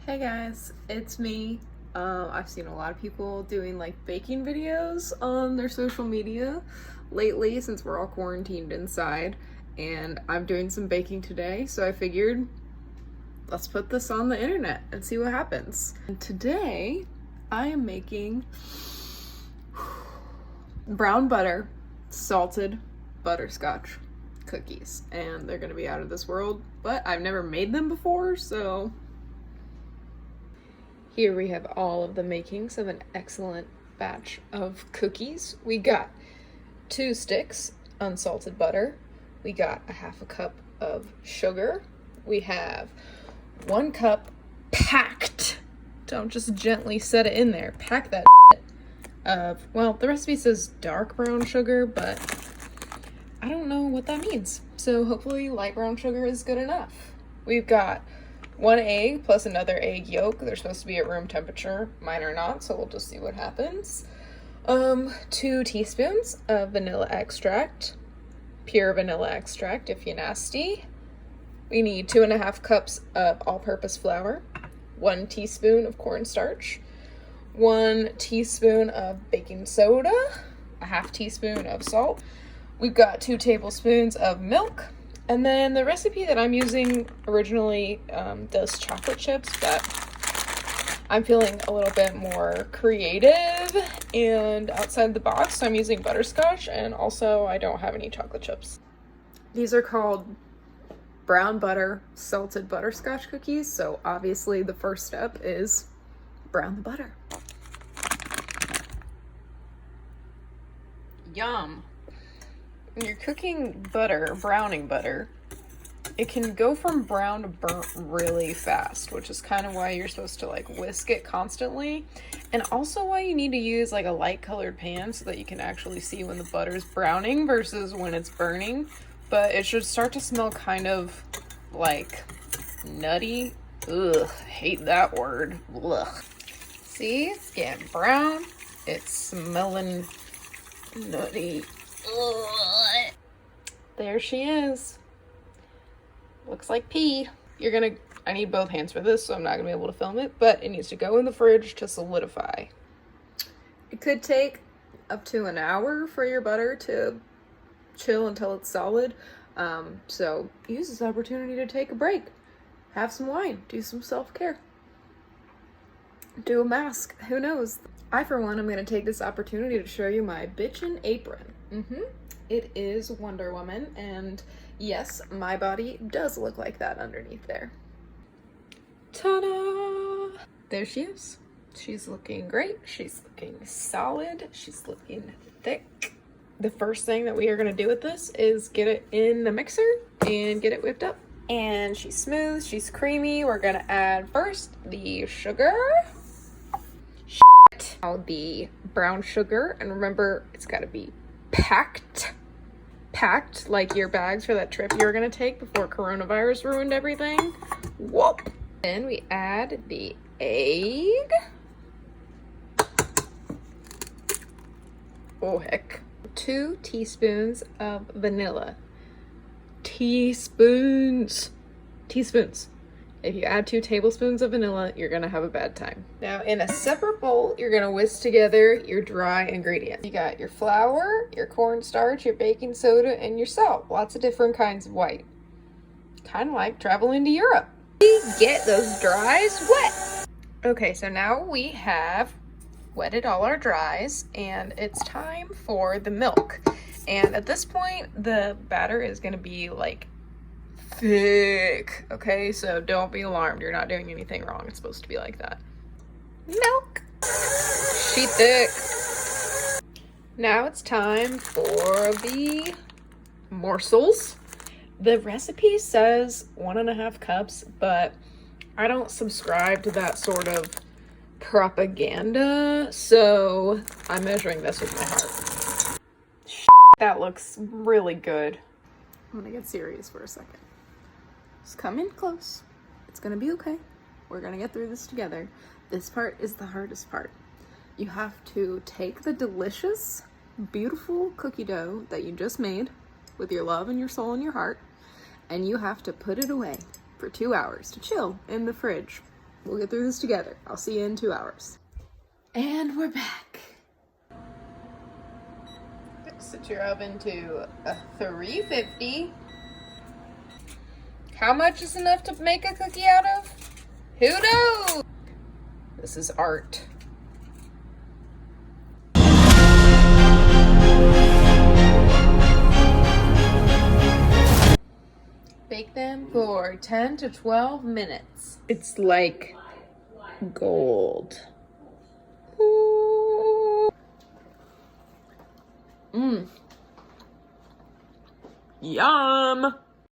Hey guys, it's me. I've seen a lot of people doing like baking videos on their social media lately since we're all quarantined inside, and I'm doing some baking today, so I figured let's put this on the internet and see what happens. And today I am making brown butter salted butterscotch cookies, and they're gonna be out of this world, but I've never made them before, so here we have all of the makings of an excellent batch of cookies. We got 2 sticks unsalted butter. We got a half a cup of sugar. We have 1 cup packed, don't just gently set it in there, pack that of, well, the recipe says dark brown sugar, but I don't know what that means. So hopefully light brown sugar is good enough. We've got 1 egg plus another egg yolk. They're supposed to be at room temperature. Mine are not, so we'll just see what happens. 2 teaspoons of vanilla extract. Pure vanilla extract if you're nasty. We need 2.5 cups of all-purpose flour. 1 teaspoon of cornstarch. 1 teaspoon of baking soda. A half teaspoon of salt. We've got 2 tablespoons of milk. And then the recipe that I'm using originally does chocolate chips, but I'm feeling a little bit more creative and outside the box, so I'm using butterscotch, and also I don't have any chocolate chips. These are called brown butter salted butterscotch cookies, so obviously the first step is brown the butter. Yum! When you're cooking butter, browning butter, it can go from brown to burnt really fast, which is kind of why you're supposed to like whisk it constantly, and also why you need to use like a light colored pan so that you can actually see when the butter's browning versus when it's burning. But it should start to smell kind of like nutty. Ugh, hate that word. Ugh. See, it's getting brown. It's smelling nutty. Ugh. There she is. Looks like pee. I need both hands for this, so I'm not gonna be able to film it, but it needs to go in the fridge to solidify. It could take up to an hour for your butter to chill until it's solid. So use this opportunity to take a break. Have some wine, do some self-care. Do a mask, who knows? I, for one, am gonna take this opportunity to show you my bitchin' apron. It is Wonder Woman, and yes, my body does look like that underneath there. Ta-da! There she is. She's looking great. She's looking solid. She's looking thick. The first thing that we are going to do with this is get it in the mixer and get it whipped up. And she's smooth. She's creamy. We're going to add first the sugar. Now the brown sugar. And remember, it's got to be packed like your bags for that trip you were gonna take before coronavirus ruined everything. Whoop. Then we add the egg. Oh heck. 2 teaspoons of vanilla. Teaspoons. If you add 2 tablespoons of vanilla, you're gonna have a bad time. Now, in a separate bowl, you're gonna whisk together your dry ingredients. You got your flour, your cornstarch, your baking soda, and your salt. Lots of different kinds of white. Kind of like traveling to Europe. Get those dries wet. Okay, so now we have wetted all our dries, and it's time for the milk. And at this point, the batter is gonna be like thick, okay? So don't be alarmed. You're not doing anything wrong. It's supposed to be like that. Milk. She thick. Now it's time for the morsels. The recipe says 1.5 cups, but I don't subscribe to that sort of propaganda, so I'm measuring this with my heart. That looks really good. I'm gonna get serious for a second. Just come in close. It's gonna be okay. We're gonna get through this together. This part is the hardest part. You have to take the delicious, beautiful cookie dough that you just made with your love and your soul and your heart, and you have to put it away for 2 hours to chill in the fridge. We'll get through this together. I'll see you in 2 hours. And we're back. Set your oven to a 350. How much is enough to make a cookie out of? Who knows? This is art. Bake them for 10 to 12 minutes. It's like gold. Mmm. Yum.